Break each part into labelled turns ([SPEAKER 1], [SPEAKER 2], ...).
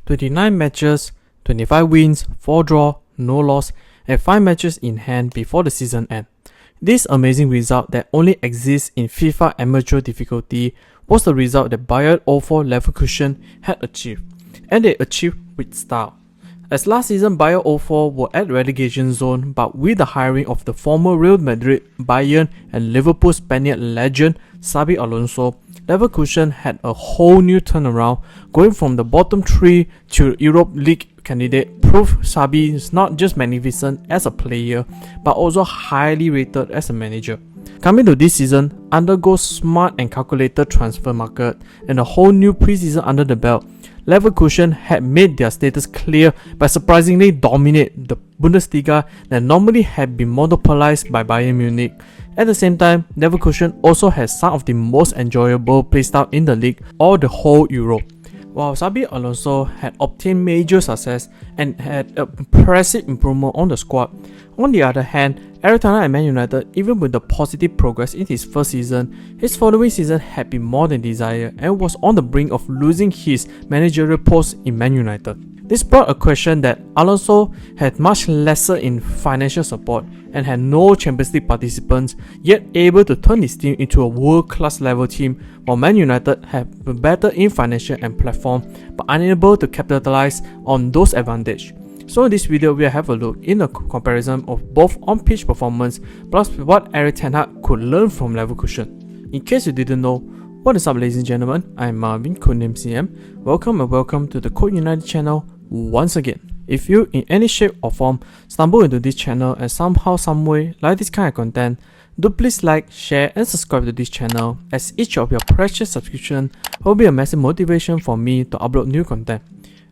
[SPEAKER 1] 29 matches, 25 wins, 4 draw, no loss, and 5 matches in hand before the season end. This amazing result that only exists in FIFA amateur difficulty was the result that Bayer 04 Leverkusen had achieved, and they achieved with style. As last season Bayer 04 were at relegation zone, but with the hiring of the former Real Madrid, Bayern and Liverpool Spaniard legend Xabi Alonso, Leverkusen had a whole new turnaround, going from the bottom 3 to Europe League candidate. Proof Xabi is not just magnificent as a player, but also highly rated as a manager. Coming to this season, undergo smart and calculated transfer market and a whole new preseason under the belt, Leverkusen had made their status clear by surprisingly dominate the Bundesliga that normally had been monopolized by Bayern Munich. At the same time, Leverkusen also has some of the most enjoyable playstyle in the league or the whole Europe. While Xabi Alonso had obtained major success and had an impressive improvement on the squad, on the other hand, Erik ten Hag at Man United, even with the positive progress in his first season, his following season had been more than desired and was on the brink of losing his managerial post in Man United. This brought a question that Alonso had much lesser in financial support and had no Champions League participants, yet able to turn his team into a world-class level team, while Man United had been better in financial and platform but unable to capitalize on those advantages. So in this video, we'll have a look in a comparison of both on-pitch performance plus what Erik ten Hag could learn from Leverkusen. In case you didn't know, what is up ladies and gentlemen, I'm Marvin, codename CM. Welcome to the Code United channel once again. If you in any shape or form stumble into this channel and somehow someway like this kind of content, do please like, share and subscribe to this channel, as each of your precious subscription will be a massive motivation for me to upload new content.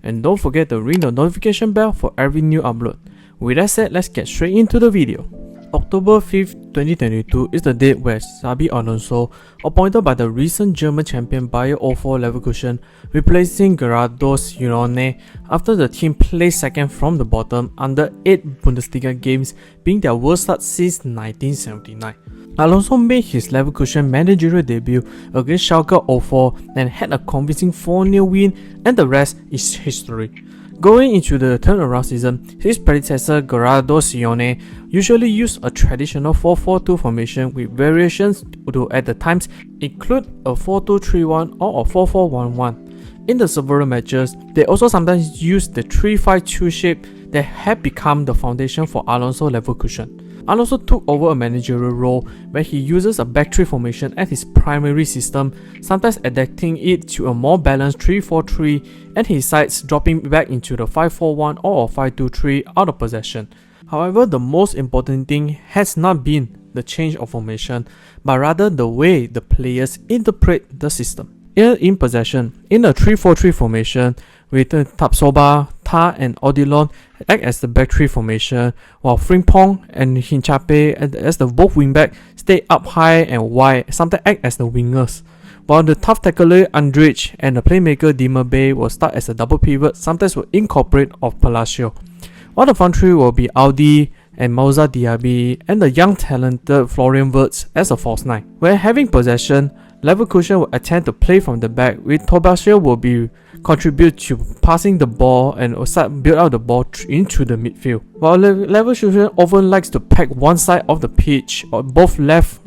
[SPEAKER 1] And don't forget to ring the notification bell for every new upload. With that said, let's get straight into the video. October 5th, 2022 is the date where Xabi Alonso, appointed by the recent German champion Bayer 04 Leverkusen, replacing Gerardo Sirone after the team placed second from the bottom under 8 Bundesliga games, being their worst start since 1979. Alonso made his Leverkusen managerial debut against Schalke 04 and had a convincing 4-0 win, and the rest is history. Going into the turnaround season, his predecessor Gerardo Sirone usually used a traditional 4-4-2 formation with variations to at the times include a 4-2-3-1 or a 4-4-1-1. In the several matches, they also sometimes used the 3-5-2 shape that had become the foundation for Alonso Leverkusen. Alonso took over a managerial role where he uses a back 3 formation as his primary system, sometimes adapting it to a more balanced 3-4-3, and his sides dropping back into the 5-4-1 or 5-2-3 out of possession. However, the most important thing has not been the change of formation, but rather the way the players interpret the system. In possession, in a 3-4-3 formation, with Tapsoba, Ta and Odilon act as the back 3 formation, while Frimpong and Hinchape as the both wingback stay up high and wide, sometimes act as the wingers, while the tough tackler Andrich and the playmaker Dimabe will start as a double pivot, sometimes will incorporate of Palacio, while the front three will be Audi and Moussa Diaby and the young talented Florian Wirtz as a false 9. When having possession, Leverkusen will attempt to play from the back, with Tobias will be contribute to passing the ball and build out the ball into the midfield. While Leverkusen often likes to pack one side of the pitch, or both left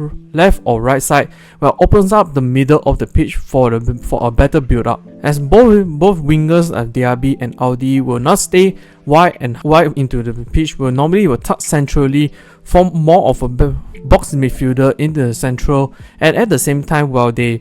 [SPEAKER 1] or right side, while opens up the middle of the pitch for a better build up. As both wingers Diaby and Audi will not stay wide into the pitch, will normally tuck centrally, form more of a box midfielder in the central, and at the same time while they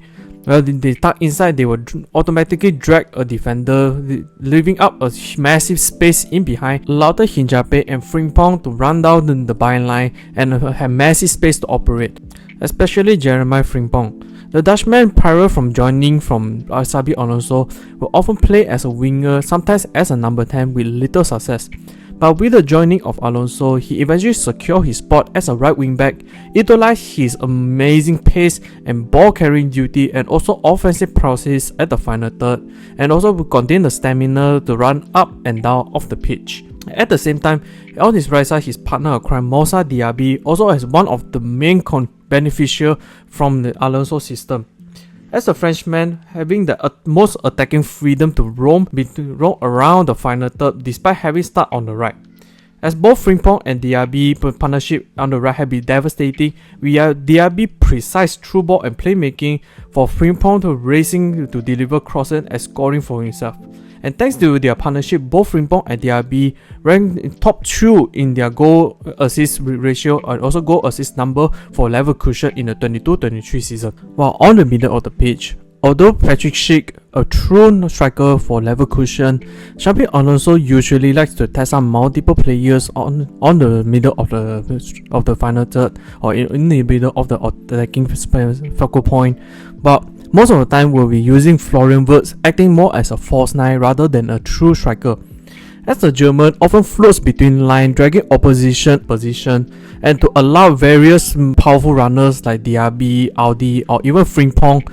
[SPEAKER 1] tuck inside, they will automatically drag a defender, leaving up a massive space in behind, allowing Hinjape and Frimpong to run down the byline and have massive space to operate, especially Jeremiah Frimpong. The Dutchman, prior from joining from Xabi Alonso, will often play as a winger, sometimes as a number 10 with little success. But with the joining of Alonso, he eventually secured his spot as a right wing back, utilized his amazing pace and ball carrying duty, and also offensive prowess at the final third, and also will contain the stamina to run up and down of the pitch. At the same time, on his right side, his partner in crime Moussa Diaby also as one of the main beneficial from the Alonso system. as a Frenchman having the most attacking freedom to roam around the final third despite having start on the right. As both Frimpong and Diaby partnership on the right have been devastating, we have Diaby precise through ball and playmaking for Frimpong to racing to deliver crosses and scoring for himself. And thanks to their partnership, both Frimpong and Diaby ranked in top 2 in their goal assist ratio and also goal assist number for Leverkusen in the 22-23 season. While on the middle of the pitch, although Patrick Schick, a true striker for Leverkusen, Xabi Alonso usually likes to test out multiple players on the middle of the final third or in the middle of the attacking focal point, but most of the time we'll be using Florian Wirtz acting more as a false 9 rather than a true striker, as the German often floats between line, dragging opposition position and to allow various powerful runners like Diaby, Audi or even Frimpong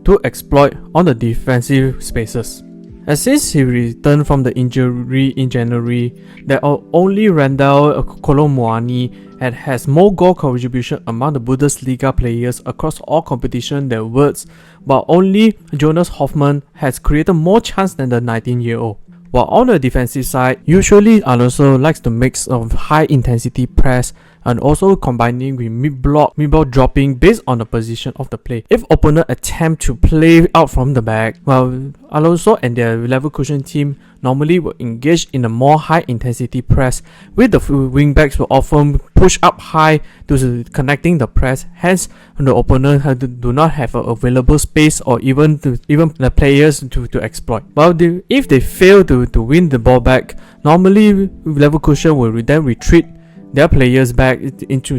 [SPEAKER 1] to exploit on the defensive spaces. As since he returned from the injury in January, there are only Randall Kolomuani and has more goal contribution among the Bundesliga players across all competitions than Wirtz, but only Jonas Hoffmann has created more chance than the 19-year-old. While on the defensive side, usually Alonso likes to mix of high intensity press and also combining with mid-ball dropping based on the position of the play. If opponent attempt to play out from the back, well, Alonso and their Leverkusen team normally will engage in a more high intensity press, with the wingbacks will often push up high to connecting the press. Hence, the opponent do not have available space or even the players to exploit. Well, if they fail to win the ball back, normally Leverkusen will then retreat their players back into,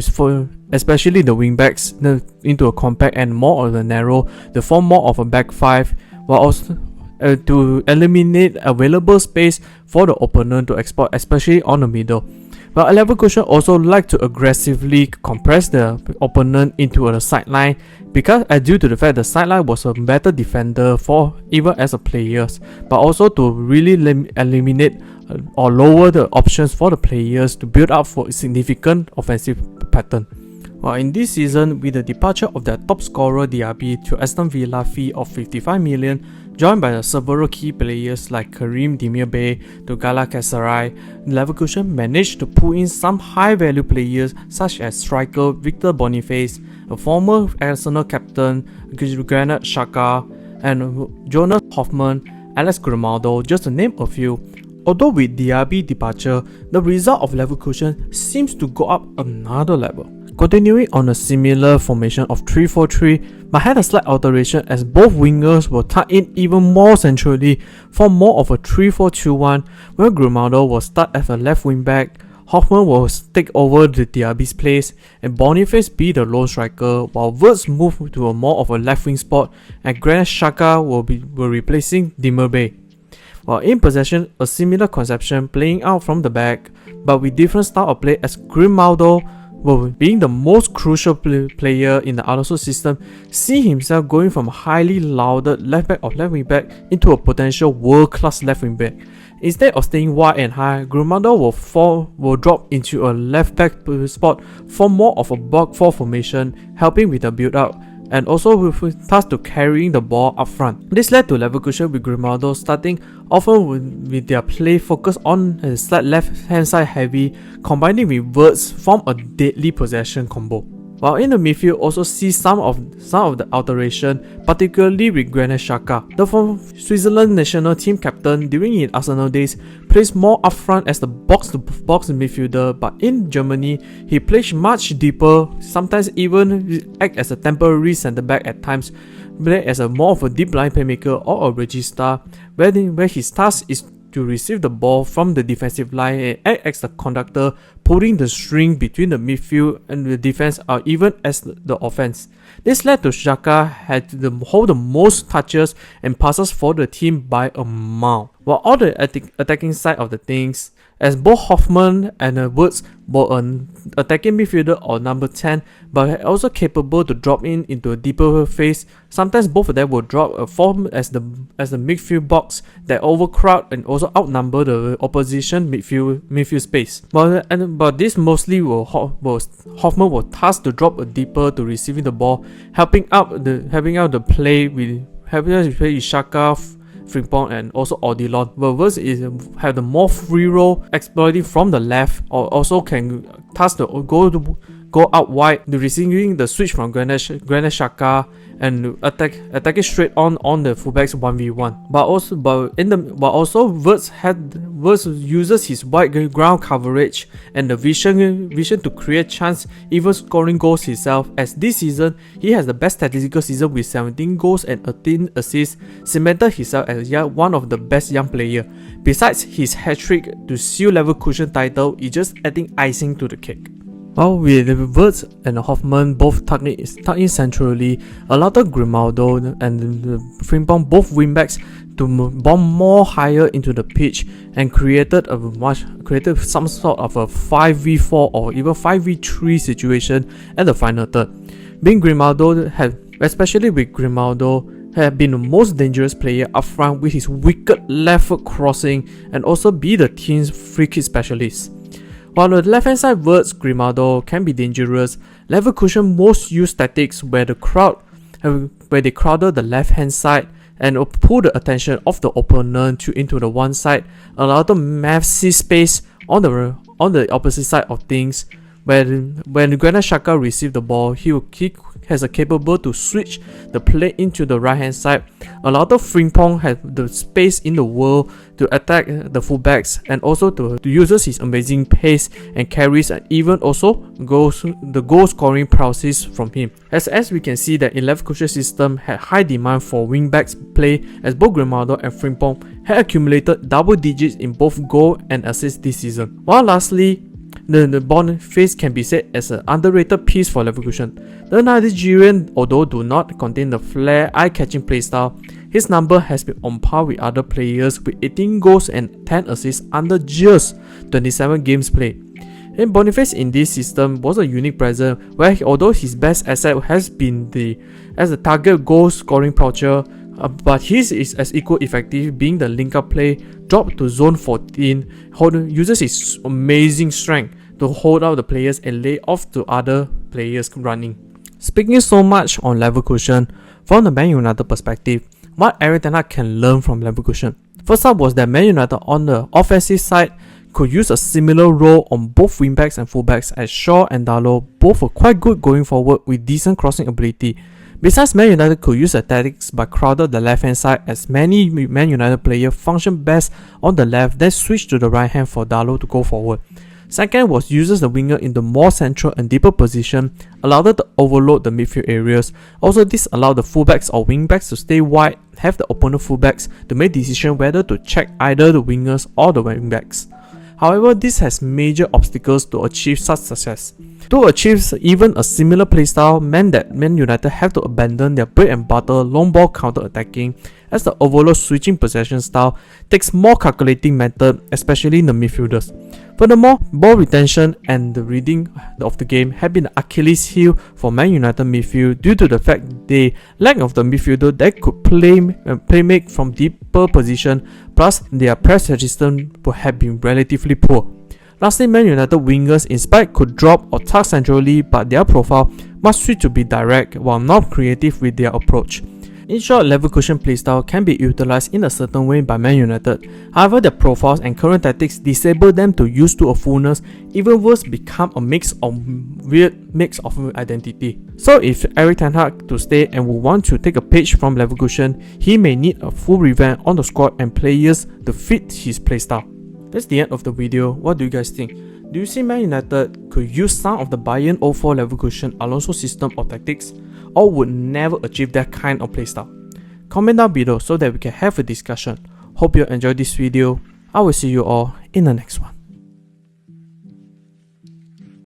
[SPEAKER 1] especially the wingbacks, into a compact and more of the narrow, to form more of a back 5, while also to eliminate available space for the opponent to exploit, especially on the middle. But Leverkusen also like to aggressively compress the opponent into a sideline, because due to the fact the sideline was a better defender for even as a players, but also to really eliminate or lower the options for the players to build up for a significant offensive pattern. Well, in this season, with the departure of their top scorer Diaby to Aston Villa fee of 55 million, joined by several key players like Karim Demirbay to Galatasaray, Leverkusen managed to pull in some high-value players such as striker Victor Boniface, a former Arsenal captain Granit Xhaka, and Jonas Hoffmann, Alex Grimaldo, just to name a few. Although with Diaby departure, the result of Leverkusen seems to go up another level, continuing on a similar formation of 3-4-3, but had a slight alteration as both wingers were tucked in even more centrally for more of a 3-4-2-1, where Grimaldo will start as a left wing back, Hoffmann will take over the Diaby's place, and Boniface be the lone striker, while Wirtz move to a more of a left wing spot, and Granit Xhaka will replacing Demirbay. While in possession, a similar conception playing out from the back, but with different style of play, as Grimaldo, being the most crucial player in the Alonso system, see himself going from a highly lauded left back or left wing back into a potential world-class left wing back. Instead of staying wide and high, Grimaldo will drop into a left back spot for more of a back 4 formation, helping with the build-up, and also with tasked to carrying the ball up front. This led to Leverkusen with Grimaldo starting often with their play focused on a slight left-hand side heavy, combining with Wirtz form a deadly possession combo. While in the midfield also see some of the alteration, particularly with Granit Xhaka. The former Switzerland national team captain during his Arsenal days plays more upfront as the box-to-box midfielder, but in Germany he plays much deeper, sometimes even act as a temporary centre-back at times, play as a more of a deep line playmaker or a regista, where his task is to receive the ball from the defensive line and act as the conductor, pulling the string between the midfield and the defense or even as the offense. This led to Xhaka had to hold the most touches and passes for the team by a mile. while all the attacking side of the things, as both Hoffman and Wirtz were an attacking midfielder or number 10, but also capable to drop into a deeper phase. Sometimes both of them will drop a form as the midfield box that overcrowd and also outnumber the opposition midfield space. But this mostly Hoffman was tasked to drop a deeper to receiving the ball, helping out the play with Shaka, Frimpong and also Odilon. But Wirtz have the more free role, exploiting from the left, or also can task to go out wide, receiving the switch from Granit Xhaka and attacking straight on the fullbacks 1v1. But also Wirtz uses his wide ground coverage and the vision to create chance, even scoring goals himself. As this season he has the best statistical season with 17 goals and 13 assists, cemented himself as one of the best young player. Besides his hat-trick to seal Leverkusen title, is just adding icing to the cake. While with Wirtz and Hoffman both tucked in centrally, allowed Grimaldo and Frimpong, both wingbacks, to bomb more higher into the pitch and created some sort of a 5v4 or even 5v3 situation at the final third. Especially with Grimaldo, had been the most dangerous player up front with his wicked left foot crossing and also be the team's free kick specialist. While on the left hand side, Wirtz, Grimaldo can be dangerous, Leverkusen most use tactics where they crowded the left hand side and pull the attention of the opponent into the one side, allow the massive space on the opposite side of things. When Granit Xhaka received the ball, he has a capable to switch the play into the right hand side. A lot of Frimpong has the space in the world to attack the fullbacks and also to uses his amazing pace and carries, and even also goal scoring prowess from him. As we can see that in Leverkusen system had high demand for wingbacks play, as both Grimaldo and Frimpong had accumulated double digits in both goal and assists this season. While lastly, the Boniface can be said as an underrated piece for Leverkusen. The Nigerian, although do not contain the flair, eye-catching playstyle, his number has been on par with other players with 18 goals and 10 assists under just 27 games played. And Boniface in this system was a unique presence where although his best asset has been as a target goal scoring poacher, but his is as equal effective being the link-up play, drop to zone 14, uses his amazing strength to hold out the players and lay off to other players running. Speaking so much on Leverkusen, from the Man United perspective, what Erik ten Hag can learn from Leverkusen. First up was that Man United on the offensive side could use a similar role on both wingbacks and fullbacks, as Shaw and Dalot both were quite good going forward with decent crossing ability. Besides, Man United could use the tactics but crowded the left hand side, as many Man United players function best on the left, then switch to the right hand for Dalot to go forward. Second was uses the winger in the more central and deeper position, allowed it to overload the midfield areas. Also, this allowed the fullbacks or wingbacks to stay wide, have the opponent fullbacks to make decision whether to check either the wingers or the wingbacks. However, this has major obstacles to achieve such success. To achieve even a similar playstyle meant that Man United have to abandon their bread and butter long ball counter-attacking, as the overload switching possession style takes more calculating method, especially in the midfielders. Furthermore, ball retention and the reading of the game have been the Achilles heel for Man United midfield due to the fact they lack of the midfielder that could playmake from deeper position, plus their press resistance have been relatively poor. Lastly, Man United wingers in spite could drop or tuck centrally, but their profile must switch to be direct while not creative with their approach. In short, Leverkusen playstyle can be utilized in a certain way by Man United. However, their profiles and current tactics disable them to use to a fullness, even worse, become a weird mix of identity. So if Erik ten Hag to stay and will want to take a page from Leverkusen, he may need a full revamp on the squad and players to fit his playstyle. That's the end of the video. What do you guys think? Do you see Man United could use some of the Bayern 04 Leverkusen Alonso system or tactics, or would never achieve that kind of playstyle? Comment down below so that we can have a discussion. Hope you enjoyed this video. I will see you all in the next one.